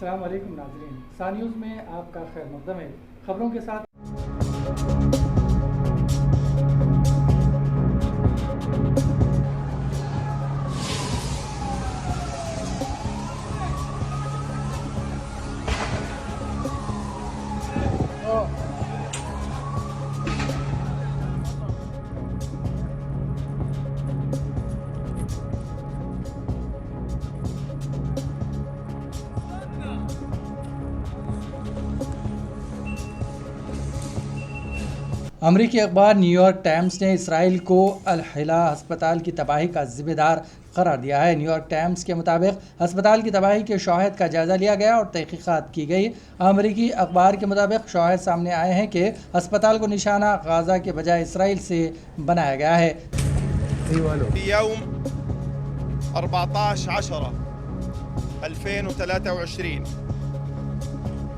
अस्सलाम वालेकुम नाज़रीन, सा न्यूज़ में आपका खैर मक़दम है। खबरों के साथ अमरीकी अखबार न्यूयॉर्क टाइम्स ने इसराइल को अल-हिला अस्पताल की तबाही का जिम्मेदार करार दिया है। न्यूयॉर्क टाइम्स के मुताबिक अस्पताल की तबाही के शवाहिद का जायज़ा लिया गया और तहकीकात की गई। अमरीकी अखबार के मुताबिक शवाहिद सामने आए हैं कि अस्पताल को निशाना गाज़ा के बजाय इसराइल से बनाया गया है। 14/10/2023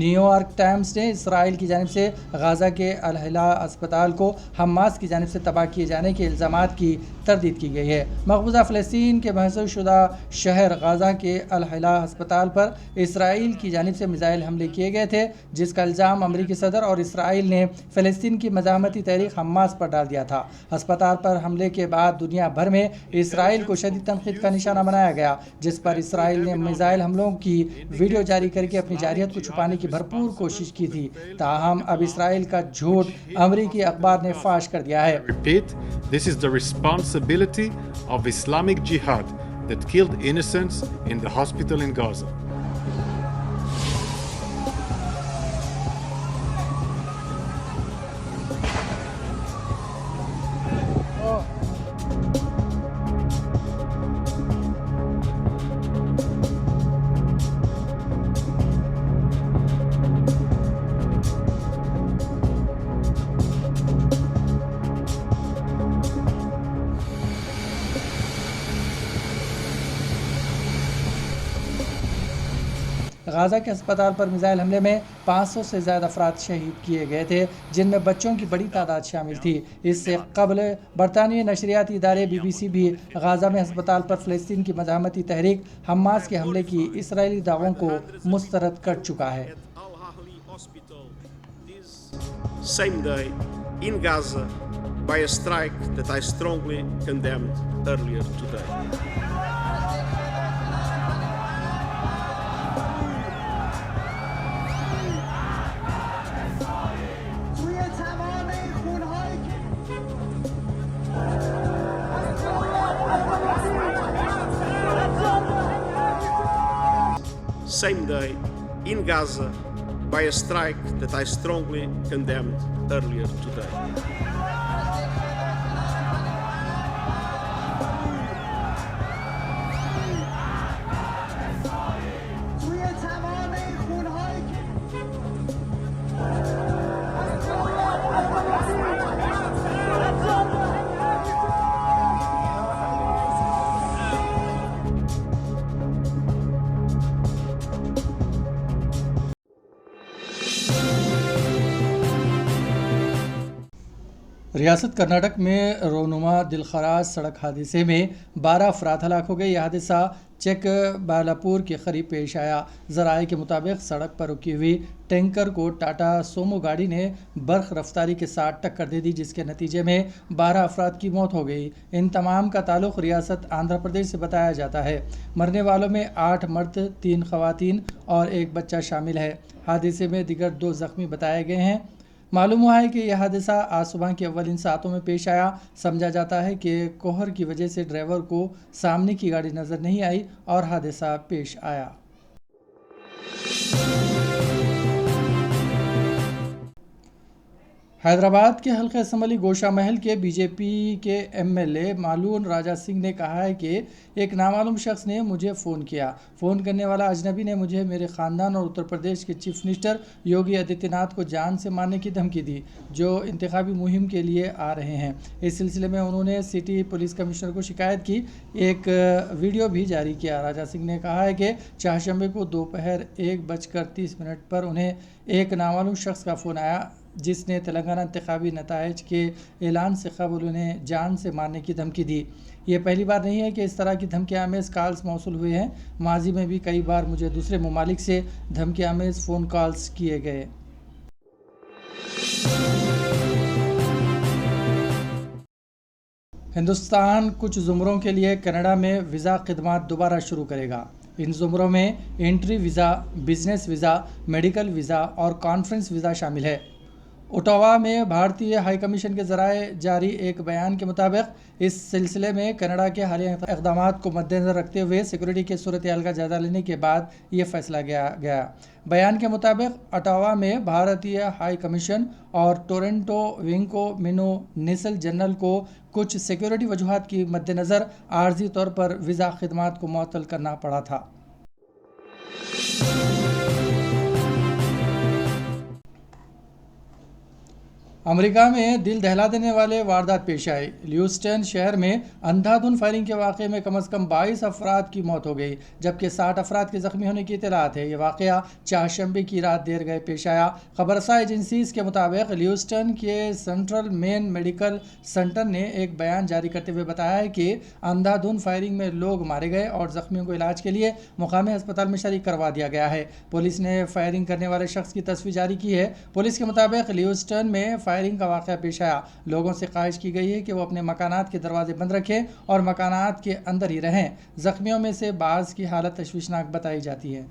न्यूयॉर्क टाइम्स ने इसराइल की जानिब से गाज़ा के अल-हिला अस्पताल को हमास की जानिब से तबाह किए जाने के इल्ज़ामात की तरदीद की गई है। मकबूजा फ़लस्तीन के महसूस शुदा शहर गाज़ा के अल-हिला अस्पताल पर इसराइल की जानिब से मिसाइल हमले किए गए थे, जिसका इल्ज़ाम अमरीकी सदर और इसराइल ने फ़लस्तीन की मज़ाहमती तहरीक हमास पर डाल दिया था। अस्पताल पर हमले के बाद दुनिया भर में इसराइल को शदीद तनकीद का निशाना बनाया गया, जिस पर इसराइल ने मिसाइल हमलों की वीडियो जारी करके अपनी जारहियत को छुपाने की भरपूर कोशिश की थी। ताहम अब इसराइल का झूठ अमरीकी अखबार ने फाश कर दिया है। This is the responsibility of Islamic Jihad that killed innocents in the hospital in Gaza. Gaza के अस्पताल पर मिसाइल हमले में 500 से ज़्यादा अफराद शहीद किए गए थे, जिनमें बच्चों की बड़ी तादाद शामिल थी। इससे कबल बरतानवी नशरियाती इदारे BBC भी गाज़ा में अस्पताल पर फ़लस्तीन की मज़ाहमती तहरीक हमास के हमले की इसराइली दावों को मुस्तरद कर चुका है। Same day in Gaza by a strike that I strongly condemned earlier today. Same day in Gaza by a strike that I strongly condemned earlier today. रियासत कर्नाटक में रोनुमा दिलखराज सड़क हादसे में 12 अफराद हलाक हो गए। यह हादसा चेक बालापुर के करीब पेश आया। ज़राए के मुताबिक सड़क पर रुकी हुई टैंकर को टाटा सोमो गाड़ी ने बर्क़ रफ्तारी के साथ टक्कर दे दी, जिसके नतीजे में 12 अफराद की मौत हो गई। इन तमाम का ताल्लुक़ रियासत आंध्र प्रदेश से बताया जाता है। मरने वालों में 8 मर्द, 3 ख़वातीन और 1 बच्चा शामिल है। हादसे में दीगर 2 ज़ख्मी बताए गए हैं। मालूम हुआ है कि यह हादसा आज सुबह के अव्वलिन सातों में पेश आया। समझा जाता है कि कोहर की वजह से ड्राइवर को सामने की गाड़ी नज़र नहीं आई और हादसा पेश आया। हैदराबाद के हल्का असम्बली गोशा महल के बीजेपी के एमएलए मालून राजा सिंह ने कहा है कि एक नामालूम शख्स ने मुझे फ़ोन किया। फ़ोन करने वाला अजनबी ने मुझे मेरे ख़ानदान और उत्तर प्रदेश के चीफ मिनिस्टर योगी आदित्यनाथ को जान से मारने की धमकी दी, जो इंतखाबी मुहिम के लिए आ रहे हैं। इस सिलसिले में उन्होंने सिटी पुलिस कमिश्नर को शिकायत की, एक वीडियो भी जारी किया। राजा सिंह ने कहा है कि चारशंबे को दोपहर 1:30 पर उन्हें एक नामालूम शख्स का फ़ोन आया, जिसने तेलंगाना इंतखाबी नताइज के ऐलान से कबल उन्हें जान से मारने की धमकी दी। ये पहली बार नहीं है कि इस तरह की धमकी आमेज़ कॉल्स मौसूल हुए हैं। माजी में भी कई बार मुझे दूसरे ममालिक से धमकी आमेज़ फ़ोन कॉल्स किए गए। हिंदुस्तान कुछ ज़ुमरों के लिए कनाडा में वीज़ा खिदमात दोबारा शुरू करेगा। इन ज़ुमरों में entry visa, business visa, medical visa और कॉन्फ्रेंस वीज़ा शामिल है। ओटावा में भारतीय हाई कमीशन के ज़राए जारी एक बयान के मुताबिक इस सिलसिले में कनाडा के हालिया इक़दाम को मद्देनज़र रखते हुए सिक्योरिटी के सूरत हाल का जायज़ा लेने के बाद ये फैसला गया। बयान के मुताबिक ओटावा में भारतीय हाई कमीशन और टोरंटो विंग को म्युनिसिपल जनरल को कुछ सिक्योरिटी वजूहात की मद्देनज़र आर्जी तौर पर वीज़ा खिदमात को मुअत्तल करना पड़ा था। अमेरिका में दिल दहला देने वाले वारदात पेश आई। ह्यूस्टन शहर में अंधाधुंध फायरिंग के वाक़े में कम से कम 22 अफराद की मौत हो गई, जबकि 60 अफराद के ज़ख्मी होने की इत्तलात है। यह वाक़या चारशंबे की रात देर गए पेश आया। खबरसा एजेंसीज़ के मुताबिक ह्यूस्टन के सेंट्रल मेन मेडिकल सेंटर ने एक बयान जारी करते हुए बताया है कि अंधाधुंध फायरिंग में लोग मारे गए और ज़ख्मियों को इलाज के लिए मुकामी अस्पताल में शरीक करवा दिया गया है। पुलिस ने फायरिंग करने वाले शख्स की तस्वीर जारी की है। पुलिस के मुताबिक ह्यूस्टन में फायरिंग का वाक़या पेश आया। लोगों से ख्वाहिश की गई है कि वो अपने मकानात के दरवाजे बंद रखें और मकानात के अंदर ही रहें। ज़ख्मियों में से बाज़ की हालत तशवीशनाक बताई जाती है।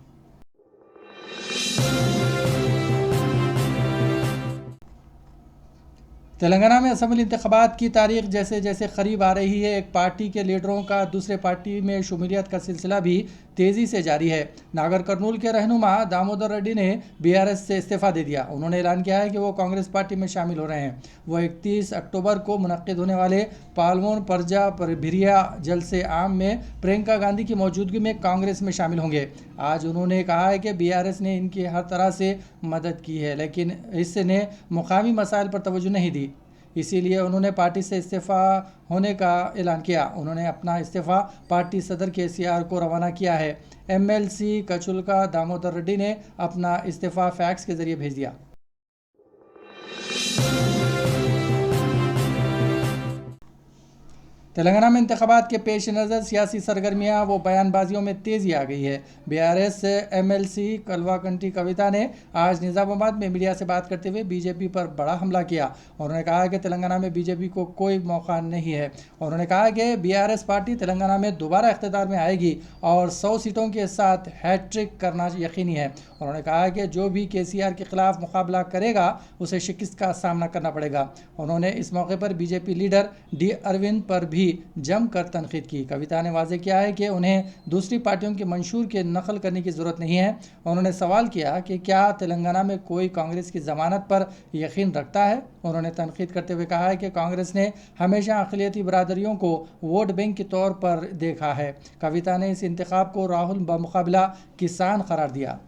तेलंगाना में असम्बली इंतखाबात की तारीख जैसे जैसे करीब आ रही है, एक पार्टी के लीडरों का दूसरे पार्टी में शुमूलियत का सिलसिला भी तेज़ी से जारी है। नागर कर्नूल के रहनुमा दामोदर रेड्डी ने बीआरएस से इस्तीफ़ा दे दिया। उन्होंने ऐलान किया है कि वो कांग्रेस पार्टी में शामिल हो रहे हैं। वो 31 अक्टूबर को मुनक्किद होने वाले पालमोन परजा भिरिया जलसे आम में प्रियंका गांधी की मौजूदगी में कांग्रेस में शामिल होंगे। आज उन्होंने कहा है कि बीआरएस ने इनकी हर तरह से मदद की है, लेकिन इसने मुकामी मसाइल पर तवज्जो नहीं दी, इसीलिए उन्होंने पार्टी से इस्तीफ़ा होने का ऐलान किया। उन्होंने अपना इस्तीफ़ा पार्टी सदर केसीआर को रवाना किया है। एमएलसी कचुलका दामोदर रेड्डी ने अपना इस्तीफ़ा फैक्स के ज़रिए भेज दिया। तेलंगाना में इंतखाबात के पेश नज़र सियासी सरगर्मियाँ व बयानबाजियों में तेज़ी आ गई है। बीआरएस एमएलसी कलवाकंटी कविता ने आज निज़ामाबाद में मीडिया से बात करते हुए बीजेपी पर बड़ा हमला किया। उन्होंने कहा कि तेलंगाना में बीजेपी को कोई मौका नहीं है। उन्होंने कहा कि बीआरएस पार्टी तेलंगाना में दोबारा इख्तियार में आएगी और 100 सीटों के साथ हैट्रिक करना यकीनी है। उन्होंने कहा कि जो भी केसीआर के खिलाफ मुकाबला करेगा उसे शिकस्त का सामना करना पड़ेगा। उन्होंने इस मौके पर बीजेपी लीडर डी अरविंद पर भी जमकर तनकीद की। कविता ने वाज़ेह किया है कि उन्हें दूसरी पार्टियों के मंशूर के नकल करने की ज़रूरत नहीं है। उन्होंने सवाल किया कि क्या तेलंगाना में कोई कांग्रेस की ज़मानत पर यकीन रखता है। उन्होंने तनकीद करते हुए कहा है कि कांग्रेस ने हमेशा अक़लियती बरादरियों को वोट बैंक के तौर पर देखा है। कविता ने इस इंतखाब को राहुल बमुकाबला किसान करार दिया।